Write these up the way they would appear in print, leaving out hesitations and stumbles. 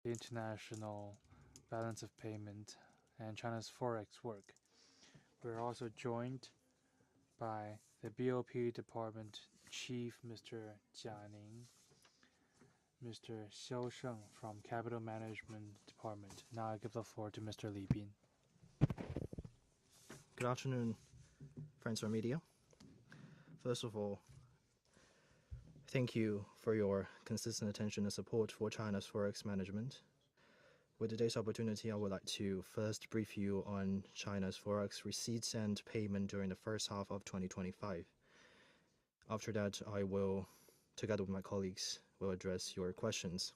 the international balance of payment and China's forex work. We're also joined by the BOP Department Chief, Mr. Jia Ning, Mr. Xiao Sheng from Capital Management Department. Now I give the floor to Mr. Li Bin. Good afternoon, friends from media. First of all, thank you for your consistent attention and support for China's forex management. With today's opportunity, I would like to first brief you on China's forex receipts and payment during the first half of 2025. After that, I will, together with my colleagues, will address your questions.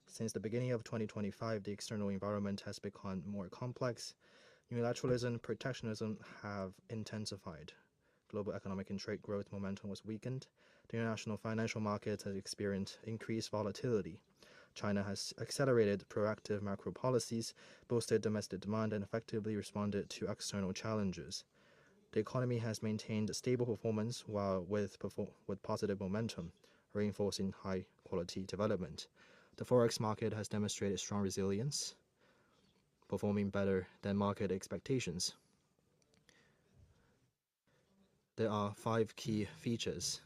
Since the beginning of 2025, the external environment has become more complex. Unilateralism, protectionism have intensified. Global economic and trade growth momentum was weakened. The international financial market has experienced increased volatility. China has accelerated proactive macro policies, boosted domestic demand, and effectively responded to external challenges. The economy has maintained stable performance while with positive momentum, reinforcing high-quality development. The forex market has demonstrated strong resilience, performing better than market expectations. There are 5 key features.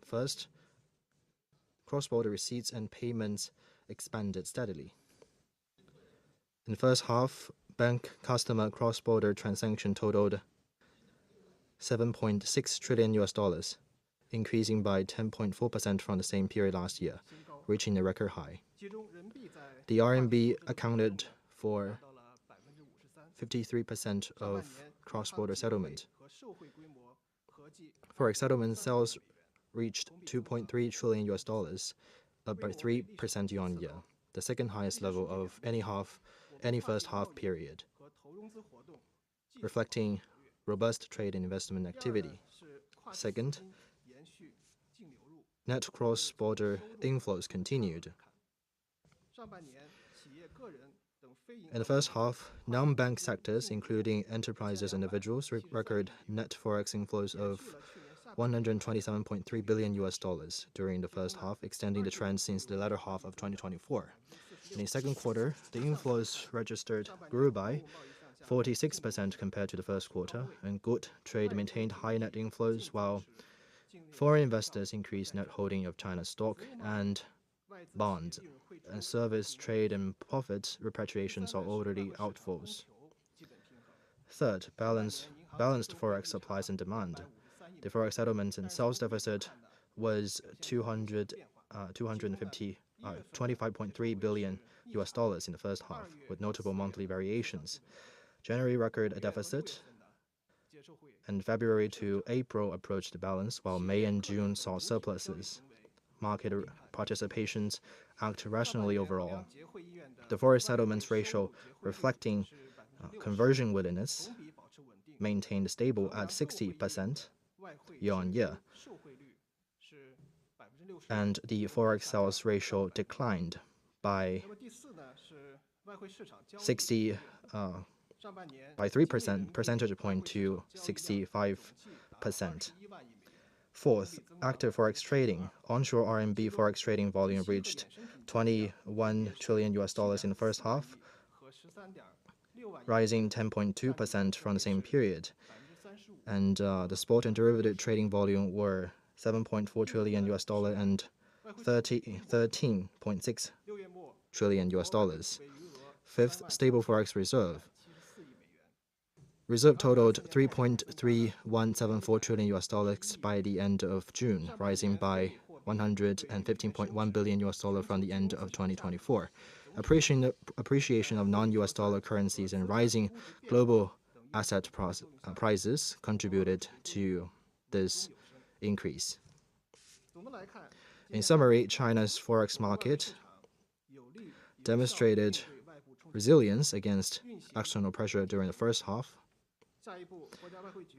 First, cross-border receipts and payments expanded steadily. In the first half, bank customer cross-border transaction totaled $7.6 trillion, increasing by 10.4% from the same period last year, reaching a record high. The RMB accounted for 53% of cross-border settlement. Forex settlement sales reached $2.3 trillion, up by 3% year-on-year, the second highest level of any first half period, reflecting robust trade and investment activity. Second, net cross-border inflows continued. In the first half, non-bank sectors, including enterprises and individuals, record net forex inflows of $127.3 billion during the first half, extending the trend since the latter half of 2024. In the second quarter, the inflows registered grew by 46% compared to the first quarter, and good trade maintained high net inflows, while foreign investors increased net holding of China's stock and bonds, and service, trade, and profit repatriation saw orderly outflows. Third, balanced forex supplies and demand. The forex settlement and sales deficit was $25.3 billion in the first half, with notable monthly variations. January recorded a deficit, and February to April approached the balance, while May and June saw surpluses. Market participations act rationally overall. The forex settlements ratio, reflecting conversion willingness, maintained stable at 60% year-on-year, and the forex sales ratio declined by 3 percentage point to 65%. Fourth, active forex trading. Onshore RMB forex trading volume reached $21 trillion in the first half, rising 10.2% from the same period. And the spot and derivative trading volume were $7.4 trillion and $13.6 trillion. Fifth, stable forex reserve. Reserve totaled $3.3174 trillion by the end of June, rising by $115.1 billion from the end of 2024. Appreciation of non-US dollar currencies and rising global asset prices contributed to this increase. In summary, China's forex market demonstrated resilience against external pressure during the first half.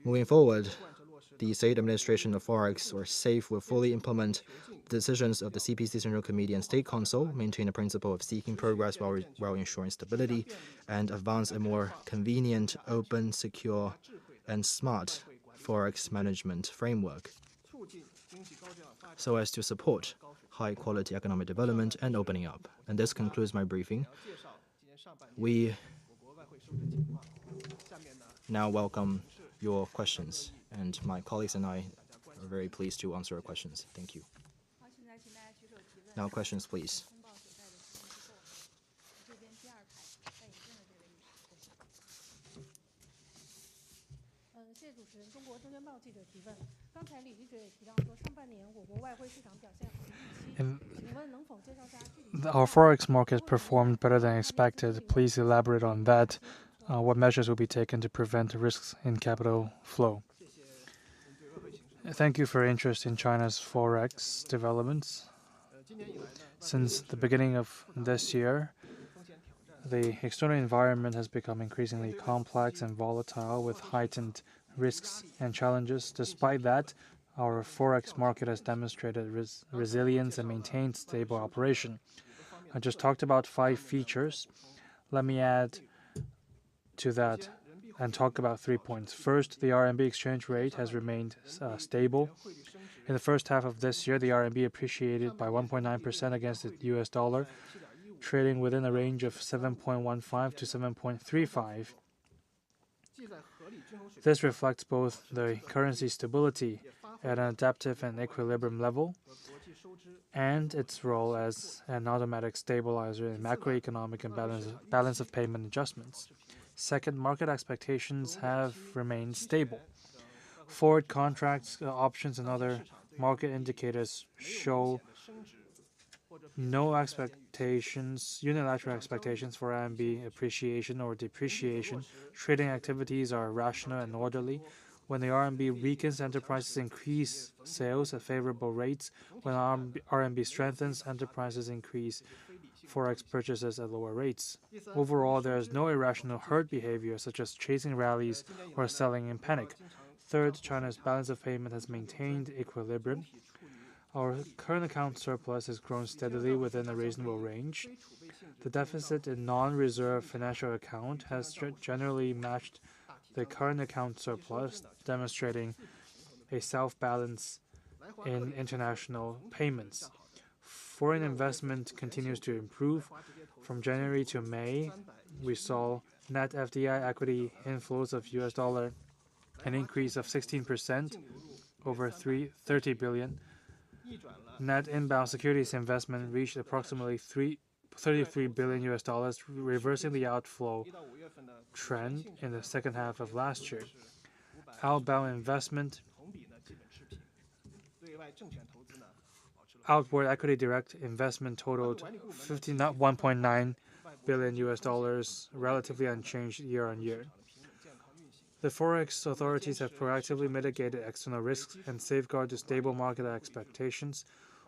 Moving forward, the State Administration of Forex, or SAFE, will fully implement the decisions of the CPC Central Committee and State Council, maintain the principle of seeking progress while ensuring stability, and advance a more convenient, open, secure, and smart forex management framework so as to support high quality economic development and opening up. And this concludes my briefing. We now welcome your questions, and my colleagues and I are very pleased to answer your questions. Thank you. Now questions, please. Our forex market performed better than expected. Please elaborate on that. What measures will be taken to prevent risks in capital flow? Thank you for your interest in China's forex developments. Since the beginning of this year, the external environment has become increasingly complex and volatile with heightened risks and challenges. Despite that, our forex market has demonstrated resilience and maintained stable operation. I just talked about 5 features. Let me add to that and talk about 3 points. First, the RMB exchange rate has remained stable. In the first half of this year, the RMB appreciated by 1.9% against the US dollar, trading within a range of 7.15 to 7.35. This reflects both the currency stability at an adaptive and equilibrium level and its role as an automatic stabilizer in macroeconomic and balance of payment adjustments. Second, market expectations have remained stable. Forward contracts, options, and other market indicators show no unilateral expectations for RMB appreciation or depreciation. Trading activities are rational and orderly. When the RMB weakens, enterprises increase sales at favorable rates. When RMB strengthens, enterprises increase forex purchases at lower rates. Overall, there is no irrational herd behavior, such as chasing rallies or selling in panic. Third, China's balance of payment has maintained equilibrium. Our current account surplus has grown steadily within a reasonable range. The deficit in non-reserve financial account has generally matched the current account surplus, demonstrating a self-balance in international payments. Foreign investment continues to improve. From January to May, we saw net FDI equity inflows of US dollar, an increase of 16%, over 30 billion. Net inbound securities investment reached approximately 33 billion US dollars, reversing the outflow trend in the second half of last year. Outbound investment, outward equity direct investment totaled 1.9 billion US dollars, relatively unchanged year on year. The forex authorities have proactively mitigated external risks and safeguarded stable market expectations.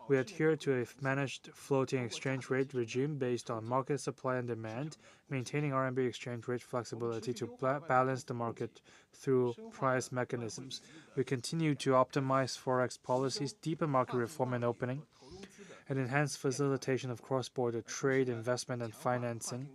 We adhere to a managed floating exchange rate regime based on market supply and demand, maintaining RMB exchange rate flexibility to balance the market through price mechanisms. We continue to optimize forex policies, deepen market reform and opening, and enhance facilitation of cross-border trade, investment, and financing.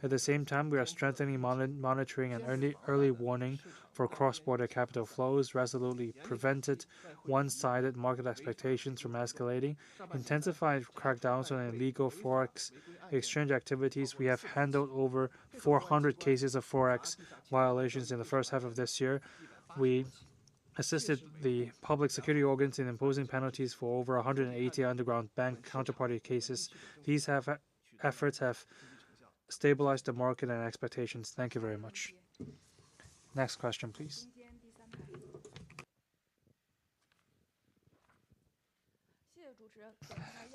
At the same time, we are strengthening monitoring and early warning for cross-border capital flows, resolutely prevented one-sided market expectations from escalating, intensified crackdowns on illegal forex exchange activities. We have handled over 400 cases of forex violations in the first half of this year. We assisted the public security organs in imposing penalties for over 180 underground bank counterparty cases. These efforts have stabilized the market and expectations. Thank you very much. Next question, please.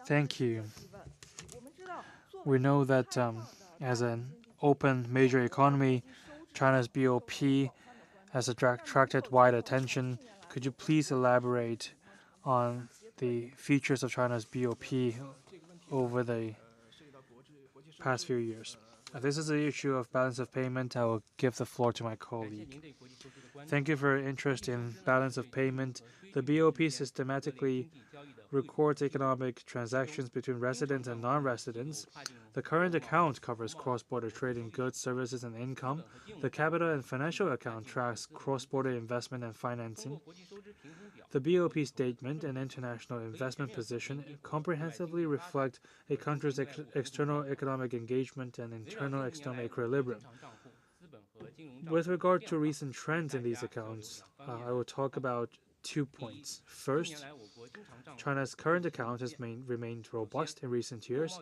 Thank you. We know that as an open major economy, China's BOP has attracted wide attention. Could you please elaborate on the features of China's BOP over the past few years? This is the issue of balance of payment. I will give the floor to my colleague. Thank you for your interest in balance of payment. The BOP systematically records economic transactions between residents and non-residents. The current account covers cross-border trade in goods, services, and income. The capital and financial account tracks cross-border investment and financing. The BOP statement and international investment position comprehensively reflect a country's external economic engagement and internal external equilibrium. With regard to recent trends in these accounts, I will talk about 2 points. First, China's current account has remained robust in recent years.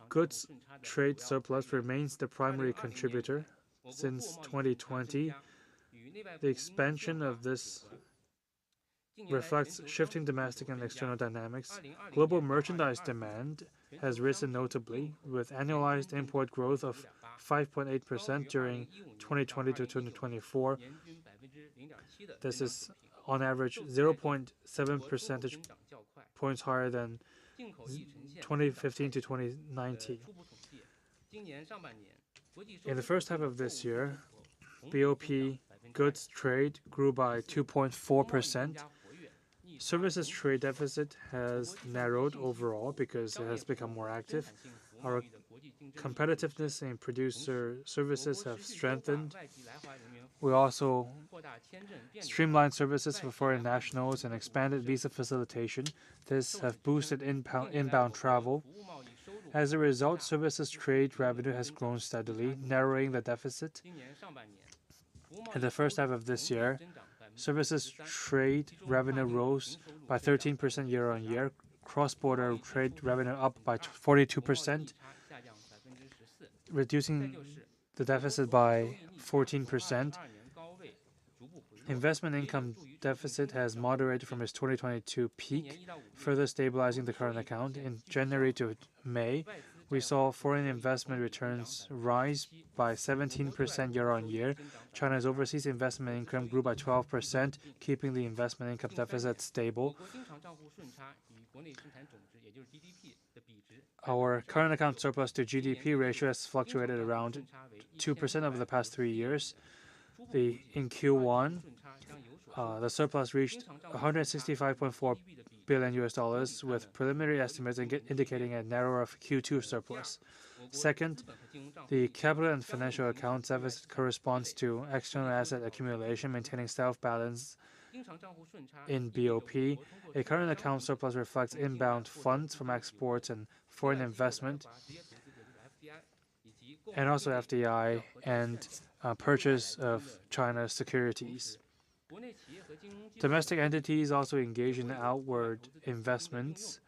Goods trade surplus remains the primary contributor. Since 2020, the expansion of this reflects shifting domestic and external dynamics. Global merchandise demand has risen notably, with annualized import growth of 5.8% during 2020 to 2024. This is on average 0.7 percentage points higher than 2015 to 2019. In the first half of this year, BOP goods trade grew by 2.4%. Services trade deficit has narrowed overall because it has become more active. Our competitiveness in producer services have strengthened. We also streamlined services for foreign nationals and expanded visa facilitation. This have boosted inbound travel. As a result, services trade revenue has grown steadily, narrowing the deficit. In the first half of this year, services trade revenue rose by 13% year-on-year. Cross-border trade revenue up by 42%, reducing the deficit by 14%. Investment income deficit has moderated from its 2022 peak, further stabilizing the current account. In January to May, we saw foreign investment returns rise by 17% year-on-year. China's overseas investment income grew by 12%, keeping the investment income deficit stable. Our current account surplus to GDP ratio has fluctuated around 2% over the past 3 years. In Q1, the surplus reached $165.4 billion with preliminary estimates indicating a narrower Q2 surplus. Second, the capital and financial account deficit corresponds to external asset accumulation, maintaining self-balance in BOP. A current account surplus reflects inbound funds from exports and foreign investment, and also FDI and purchase of China's securities. Domestic entities also engage in outward investments,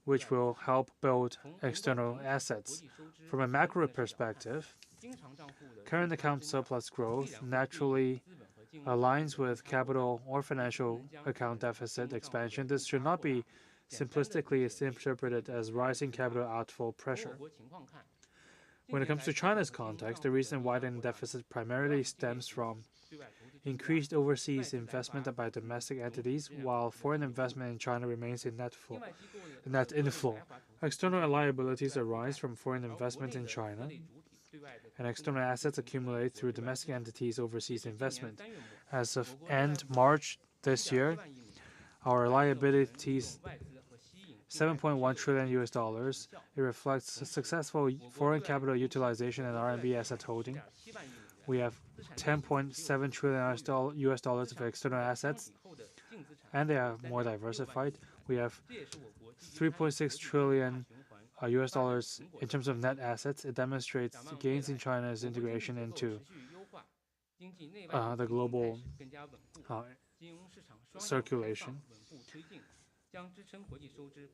which will help build external assets. From a macro perspective, current account surplus growth naturally aligns with capital or financial account deficit expansion. This should not be simplistically interpreted as rising capital outflow pressure. When it comes to China's context, the recent widening deficit primarily stems from increased overseas investment by domestic entities, while foreign investment in China remains in net inflow. External liabilities arise from foreign investment in China, and external assets accumulate through domestic entities' overseas investment. As of end March this year, our liabilities $7.1 trillion. It reflects successful foreign capital utilization and RMB asset holding. We have $10.7 trillion of external assets, and they are more diversified. We have $3.6 trillion in terms of net assets. It demonstrates gains in China's integration into the global circulation.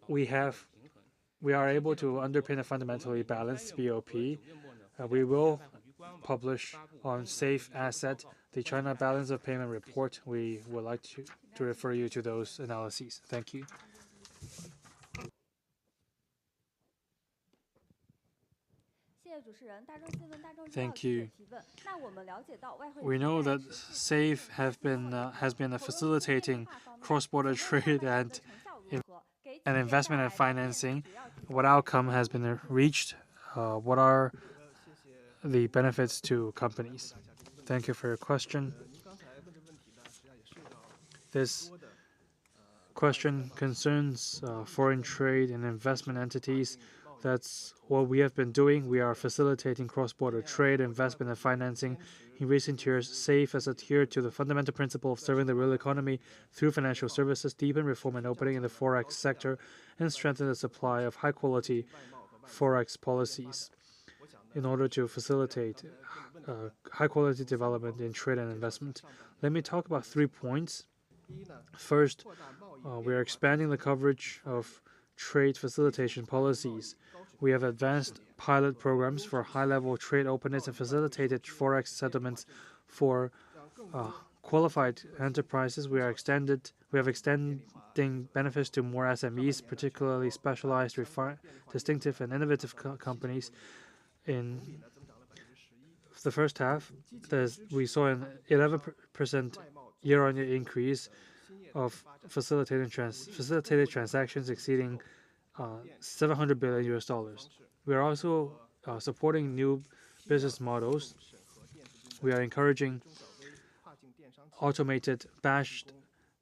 We are able to underpin a fundamentally balanced BOP. We will publish on safe asset the China balance of payment report. We would like to refer you to those analyses. Thank you. Thank you. We know that SAFE has been facilitating cross-border trade and investment and financing. What outcome has been reached? What are the benefits to companies? Thank you for your question. This question concerns foreign trade and investment entities. That's what we have been doing. We are facilitating cross-border trade, investment, and financing. In recent years, SAFE has adhered to the fundamental principle of serving the real economy through financial services, deepen reform and opening in the forex sector, and strengthen the supply of high-quality forex policies in order to facilitate high-quality development in trade and investment. Let me talk about 3 points. First, we are expanding the coverage of trade facilitation policies. We have advanced pilot programs for high-level trade openness and facilitated forex settlements for qualified enterprises. We have extending benefits to more SMEs, particularly specialized, distinctive, and innovative companies. In the first half, we saw an 11% year-on-year increase of facilitated transactions exceeding $700 billion. We are also supporting new business models. We are encouraging automated batch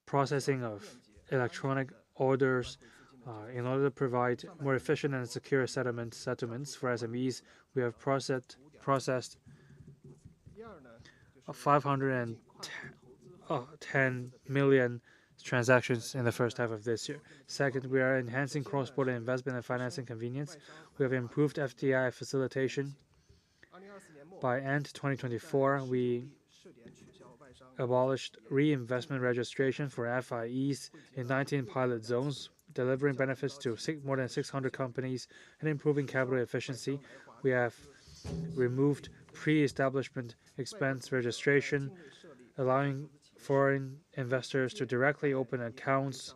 processing of electronic orders in order to provide more efficient and secure settlements for SMEs. We have processed 510 million transactions in the first half of this year. Second, we are enhancing cross-border investment and financing convenience. We have improved FDI facilitation. By end 2024, we abolished reinvestment registration for FIEs in 19 pilot zones, delivering benefits to more than 600 companies and improving capital efficiency. We have removed pre-establishment expense registration, allowing foreign investors to directly open accounts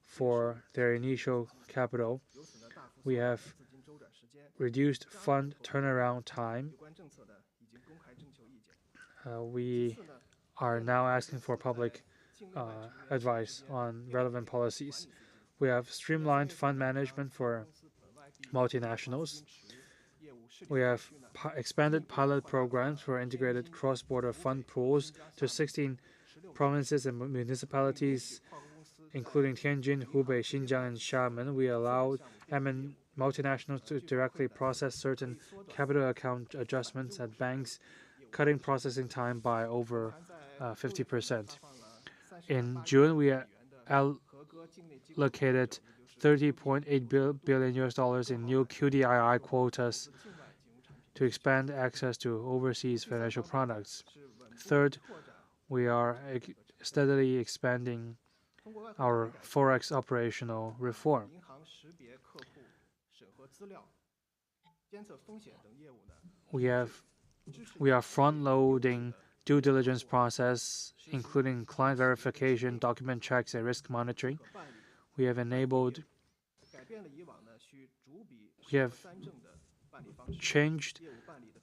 for their initial capital. We have reduced fund turnaround time. We are now asking for public advice on relevant policies. We have streamlined fund management for multinationals. We have expanded pilot programs for integrated cross-border fund pools to 16 provinces and municipalities, including Tianjin, Hubei, Xinjiang, and Xiamen. We allowed multinationals to directly process certain capital account adjustments at banks, cutting processing time by over 50%. In June, we allocated $30.8 billion in new QDII quotas to expand access to overseas financial products. Third, we are steadily expanding our forex operational reform. We are front-loading due diligence process, including client verification, document checks, and risk monitoring. We have changed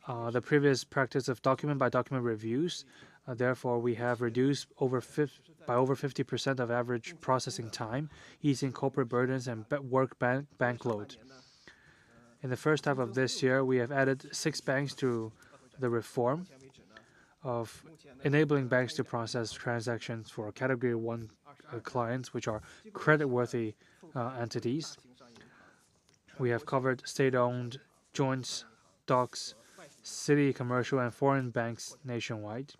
the previous practice of document-by-document reviews. Therefore, we have reduced by over 50% of average processing time, easing corporate burdens and work bank load. In the first half of this year, we have added 6 banks to the reform of enabling banks to process transactions for Category 1 clients, which are creditworthy entities. We have covered state-owned, joint stocks, city, commercial, and foreign banks nationwide.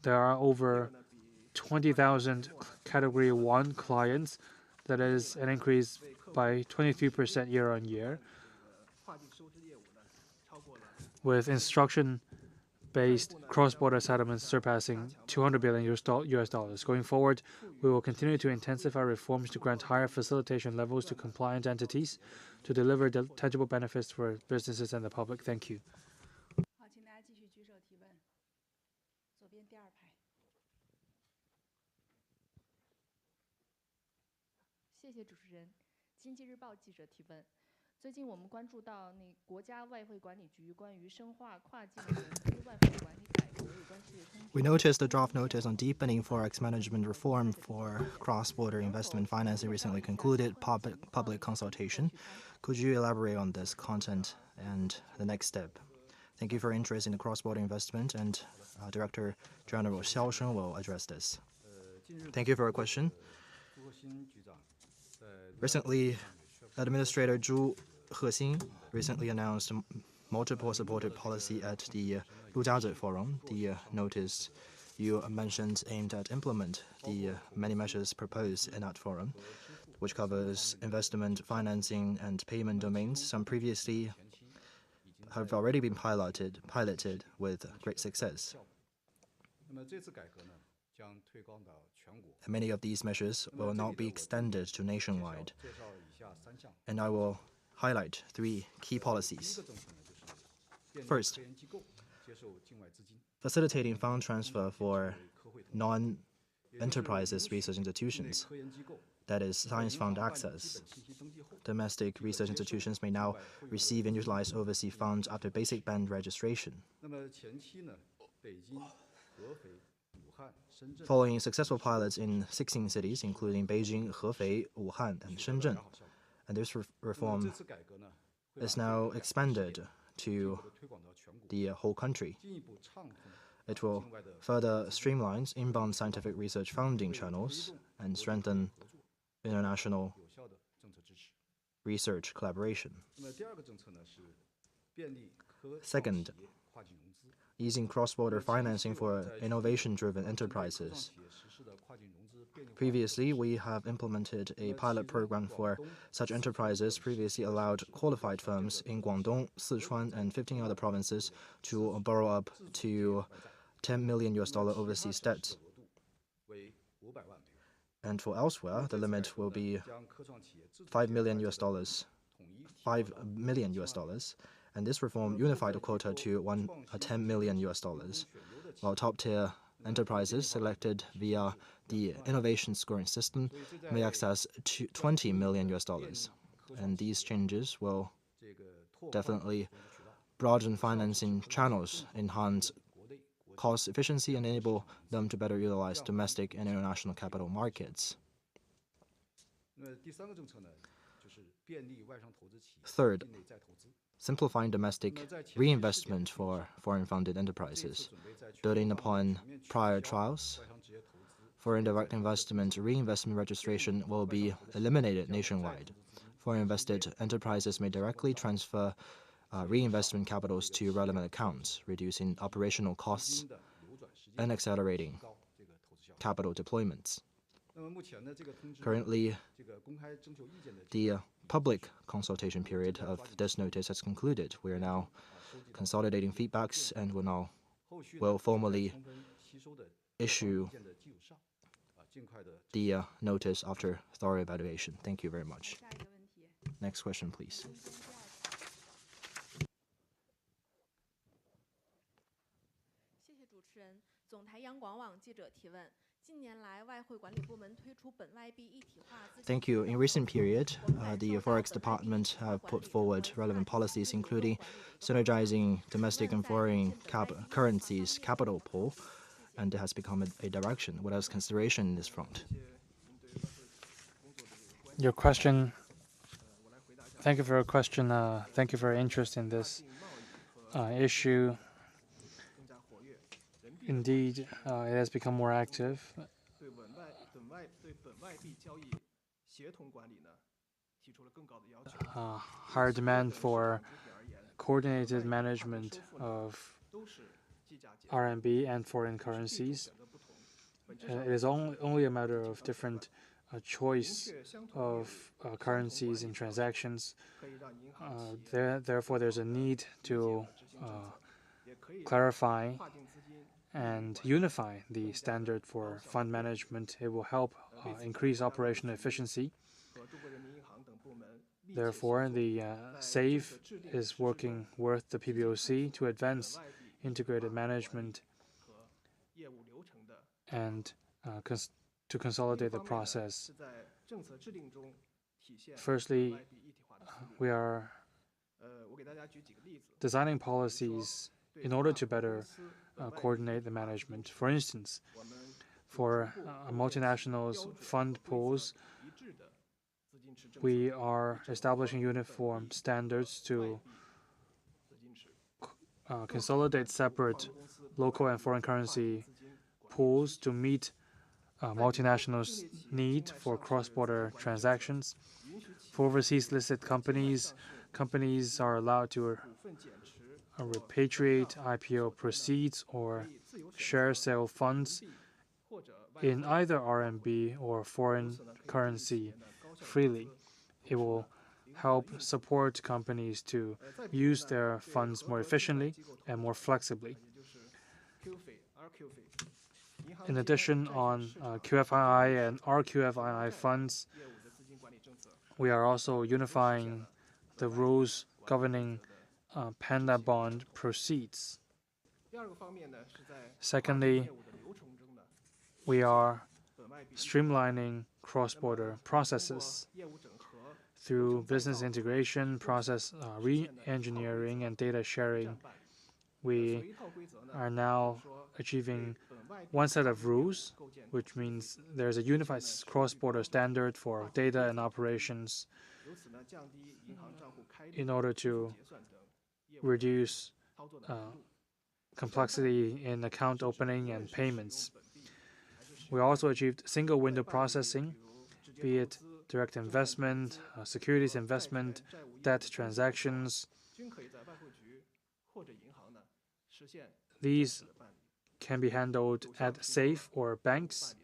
There are over 20,000 Category 1 clients. That is an increase by 23% year-on-year, with instruction-based cross-border settlements surpassing $200 billion. Going forward, we will continue to intensify reforms to grant higher facilitation levels to compliant entities to deliver tangible benefits for businesses and the public. Thank you. We noticed the draft notice on deepening forex management reform for cross-border investment financing recently concluded public consultation. Could you elaborate on this content and the next step? Thank you for your interest in the cross-border investment, and Director General Xiao Sheng will address this. Thank you for your question. Recently, Administrator Zhu Hexin recently announced multiple supported policy at the Lujiazhi Forum. The notice you mentioned aimed at implement the many measures proposed in that forum, which covers investment, financing, and payment domains. Some previously have already been piloted with great success. Many of these measures will now be extended to nationwide. And I will highlight 3 key policies. First, facilitating fund transfer for non-enterprises research institutions, that is, science fund access. Domestic research institutions may now receive and utilize overseas funds after basic band registration. Following successful pilots in 16 cities, including Beijing, Hefei, Wuhan, and Shenzhen, and this reform is now expanded to the whole country. It will further streamline inbound scientific research funding channels and strengthen international research collaboration. Second, easing cross-border financing for innovation-driven enterprises. Previously, we have implemented a pilot program for such enterprises, previously allowed qualified firms in Guangdong, Sichuan, and 15 other provinces to borrow up to $10 million overseas debt. And for elsewhere, the limit will be $5 million. And this reform unified the quota to $10 million, while top-tier enterprises selected via the innovation scoring system may access $20 million. And these changes will definitely broaden financing channels, enhance cost efficiency, and enable them to better utilize domestic and international capital markets. Third, simplifying domestic reinvestment for foreign-funded enterprises. Building upon prior trials, foreign direct investment reinvestment registration will be eliminated nationwide. Foreign-invested enterprises may directly transfer reinvestment capitals to relevant accounts, reducing operational costs and accelerating capital deployments. Currently, the public consultation period of this notice has concluded. We are now consolidating feedbacks and will formally issue the notice after thorough evaluation. Thank you very much. Next question, please. Thank you. In recent period, the Forex Department have put forward relevant policies, including synergizing domestic and foreign currencies capital pool, and it has become a direction. What else consideration in this front? Your question. Thank you for your question. Thank you for your interest in this issue. Indeed, it has become more active. Higher demand for coordinated management of RMB and foreign currencies. It is only a matter of different choice of currencies and transactions. Therefore, there's a need to clarify and unify the standard for fund management. It will help increase operational efficiency. Therefore, the SAFE is working with the PBOC to advance integrated management and to consolidate the process. Firstly, we are designing policies in order to better coordinate the management. For instance, for multinationals' fund pools, we are establishing uniform standards to consolidate separate local and foreign currency pools to meet multinationals' need for cross-border transactions. For overseas listed companies, companies are allowed to repatriate IPO proceeds or share sale funds in either RMB or foreign currency freely. It will help support companies to use their funds more efficiently and more flexibly. In addition, on QFII and RQFII funds, we are also unifying the rules governing Panda bond proceeds. Secondly, we are streamlining cross-border processes through business integration, process re-engineering, and data sharing. We are now achieving one set of rules, which means there's a unified cross-border standard for data and operations in order to reduce complexity in account opening and payments. We also achieved single window processing, be it direct investment, securities investment, debt transactions. These can be handled at SAFE or banks,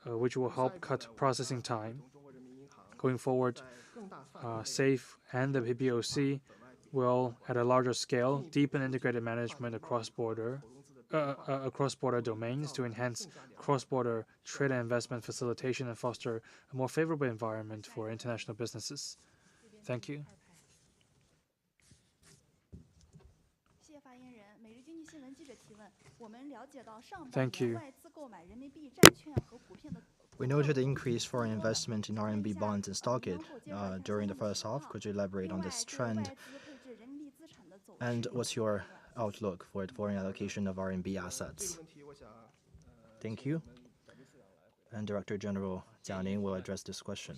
which will help cut processing time. Going forward, SAFE and the PBOC will, at a larger scale, deepen integrated management across border domains to enhance cross-border trade and investment facilitation and foster a more favorable environment for international businesses. Thank you. Thank you. We noted the increased foreign investment in RMB bonds and stock during the first half. Could you elaborate on this trend? And what's your outlook for the foreign allocation of RMB assets? Thank you. And Director General Jia Ning will address this question.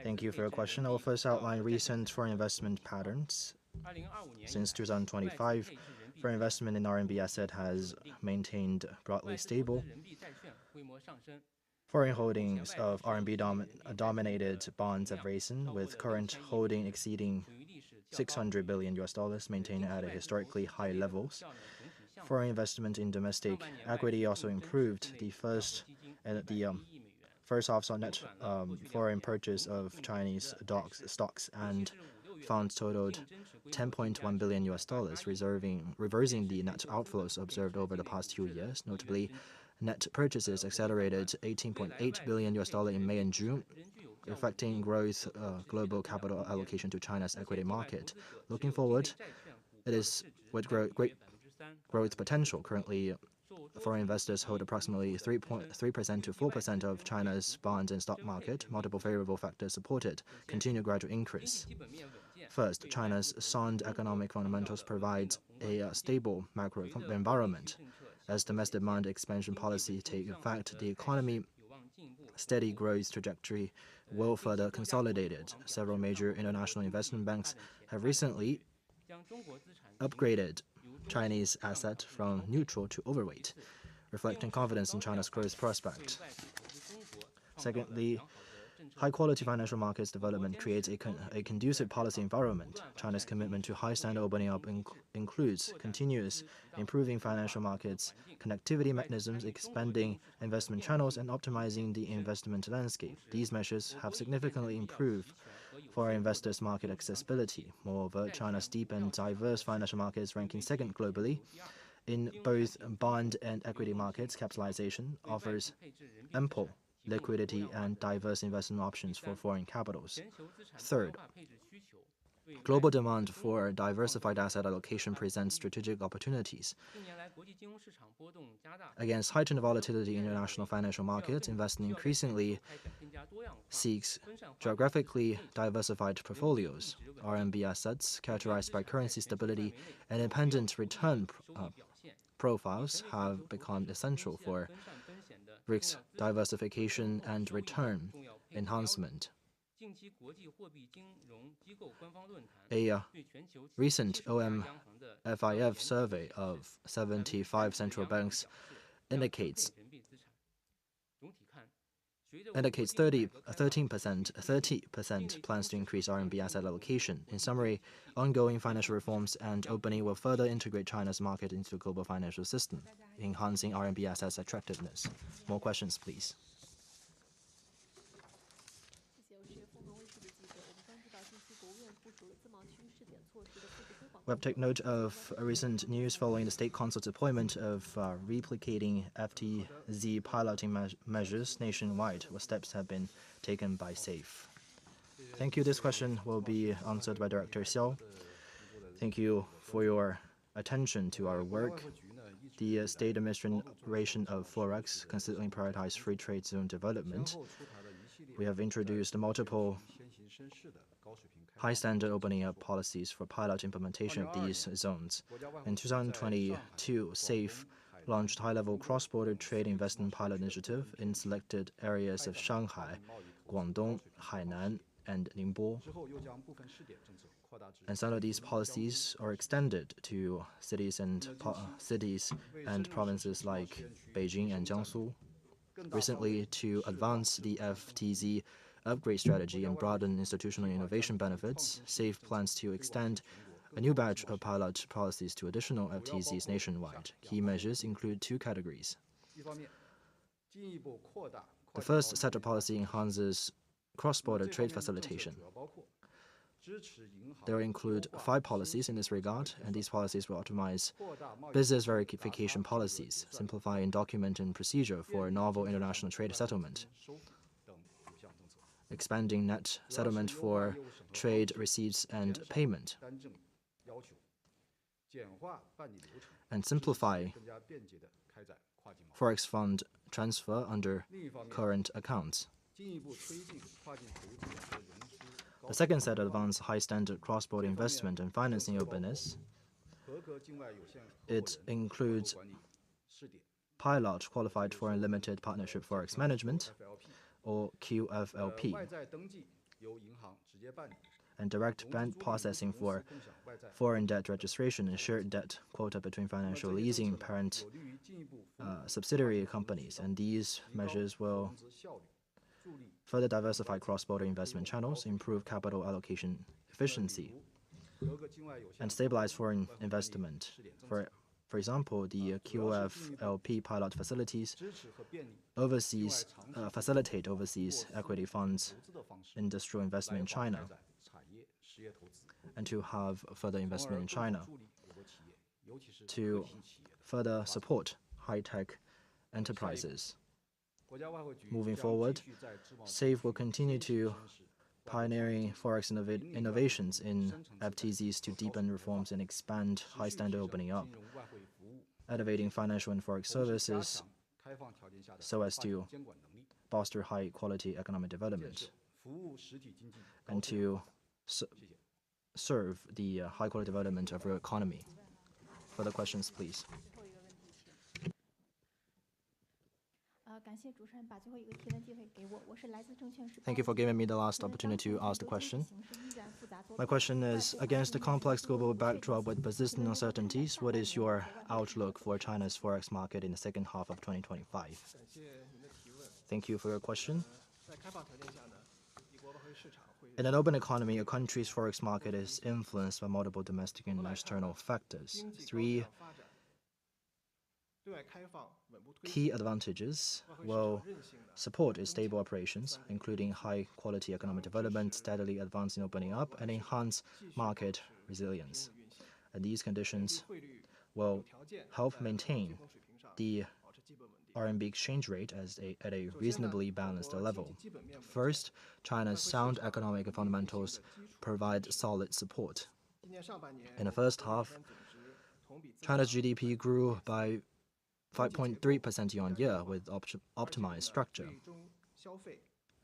Thank you for your question. I will first outline recent foreign investment patterns. Since 2025, foreign investment in RMB asset has maintained broadly stable. Foreign holdings of RMB-dominated bonds have risen, with current holding exceeding $600 billion, maintained at a historically high levels. Foreign investment in domestic equity also improved. The first half saw net foreign purchase of Chinese stocks and funds totaled $10.1 billion, reversing the net outflows observed over the past 2 years. Notably, net purchases accelerated $18.8 billion in May and June, reflecting global capital allocation to China's equity market. Looking forward, it is with great growth potential. Currently, foreign investors hold approximately 3% to 4% of China's bonds and stock market. Multiple favorable factors supported continued gradual increase. First, China's sound economic fundamentals provide a stable macro environment. As domestic demand expansion policy take effect, the economy steady growth trajectory will further consolidate it. Several major international investment banks have recently upgraded Chinese assets from neutral to overweight, reflecting confidence in China's growth prospect. Secondly, high-quality financial markets development creates a conducive policy environment. China's commitment to high-standard opening up includes continuous improving financial markets, connectivity mechanisms, expanding investment channels, and optimizing the investment landscape. These measures have significantly improved foreign investors' market accessibility. Moreover, China's deep and diverse financial markets, ranking second globally in both bond and equity markets, capitalization offers ample liquidity and diverse investment options for foreign capitals. Third, global demand for diversified asset allocation presents strategic opportunities. Against heightened volatility in international financial markets, investing increasingly seeks geographically diversified portfolios. RMB assets, characterized by currency stability and independent return profiles, have become essential for risk diversification and return enhancement. A recent OMFIF survey of 75 central banks indicates indicates 30% plans to increase RMB asset allocation. In summary, ongoing financial reforms and opening will further integrate China's market into the global financial system, enhancing RMB assets' attractiveness. More questions, please. We have taken note of recent news following the State Council's deployment of replicating FTZ piloting measures nationwide. What steps have been taken by SAFE? Thank you. This question will be answered by Director Xiao. Thank you for your attention to our work. The State Administration of Forex consistently prioritizes free trade zone development. We have introduced multiple high-standard opening up policies for pilot implementation of these zones. In 2022, SAFE launched high-level cross-border trade investment pilot initiative in selected areas of Shanghai, Guangdong, Hainan, and Ningbo. And some of these policies are extended to cities and provinces like Beijing and Jiangsu. Recently, to advance the FTZ upgrade strategy and broaden institutional innovation benefits, SAFE plans to extend a new batch of pilot policies to additional FTZs nationwide. Key measures include two categories. The first set of policy enhances cross-border trade facilitation. There include 5 policies in this regard, and these policies will optimize business verification policies, simplifying document and procedure for novel international trade settlement, expanding net settlement for trade receipts and payment, and simplify forex fund transfer under current accounts. The second set advances high-standard cross-border investment and financing openness. It includes pilot qualified foreign limited partnership forex management, or QFLP, and direct bank processing for foreign debt registration and shared debt quota between financial leasing parent subsidiary companies. And these measures will further diversify cross-border investment channels, improve capital allocation efficiency, and stabilize foreign investment. For example, the QFLP pilot facilities facilitate overseas equity funds industrial investment in China, and to have further investment in China to further support high-tech enterprises. Moving forward, SAFE will continue to pioneering forex innovations in FTZs to deepen reforms and expand high-standard opening up, elevating financial and forex services so as to foster high-quality economic development and to serve the high-quality development of real economy. Further questions, please. Thank you for giving me the last opportunity to ask the question. My question is, against the complex global backdrop with persistent uncertainties, what is your outlook for China's forex market in the second half of 2025? Thank you for your question. In an open economy, a country's forex market is influenced by multiple domestic and external factors. 3 key advantages will support its stable operations, including high-quality economic development, steadily advancing opening up, and enhance market resilience. And these conditions will help maintain the RMB exchange rate at a reasonably balanced level. First, China's sound economic fundamentals provide solid support. In the first half, China's GDP grew by 5.3% year-on-year with optimized structure,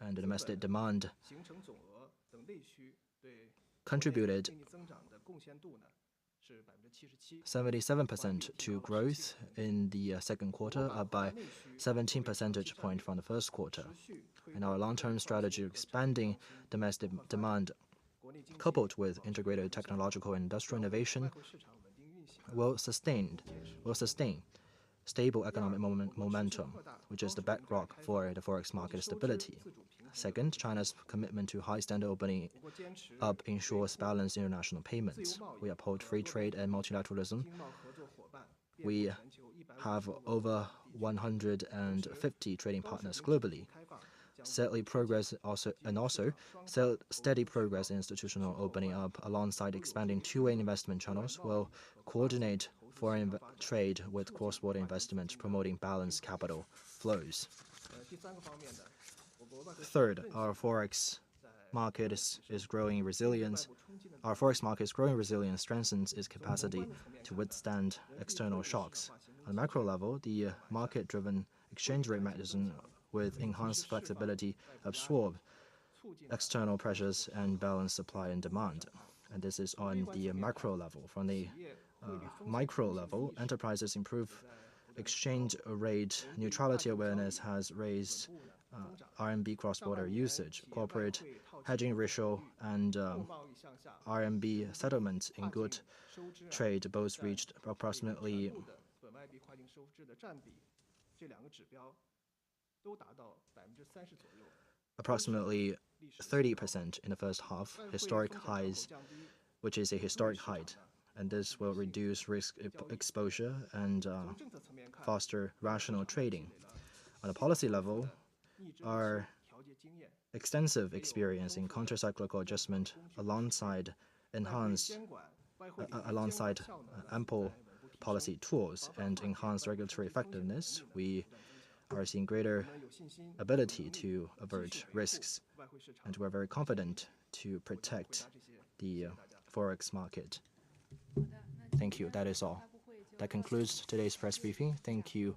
and the domestic demand contributed 77% to growth in the second quarter, up by 17 percentage points from the first quarter. And our long-term strategy of expanding domestic demand, coupled with integrated technological and industrial innovation, will sustain stable economic momentum, which is the bedrock for the forex market stability. Second, China's commitment to high standard opening up ensures balanced international payments. We uphold free trade and multilateralism. We have over 150 trading partners globally. Steady progress steady progress in institutional opening up alongside expanding two-way investment channels will coordinate foreign trade with cross-border investment, promoting balanced capital flows. Third, our forex market is growing resilience. Our forex market is growing resilience, strengthens its capacity to withstand external shocks. On the macro level, the market-driven exchange rate mechanism with enhanced flexibility absorb external pressures and balance supply and demand. And this is on the macro level. From the micro level, enterprises improve exchange rate neutrality awareness has raised RMB cross-border usage. Corporate hedging ratio and RMB settlements in good trade both reached approximately 30% in the first half, historic highs, which is a historic height. And this will reduce risk exposure and foster rational trading. On a policy level, our extensive experience in countercyclical adjustment alongside ample policy tools and enhanced regulatory effectiveness, we are seeing greater ability to avert risks, and we're very confident to protect the forex market. Thank you. That is all. That concludes today's press briefing. Thank you,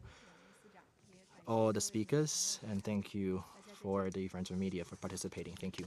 all the speakers, and thank you for the friends of media for participating. Thank you.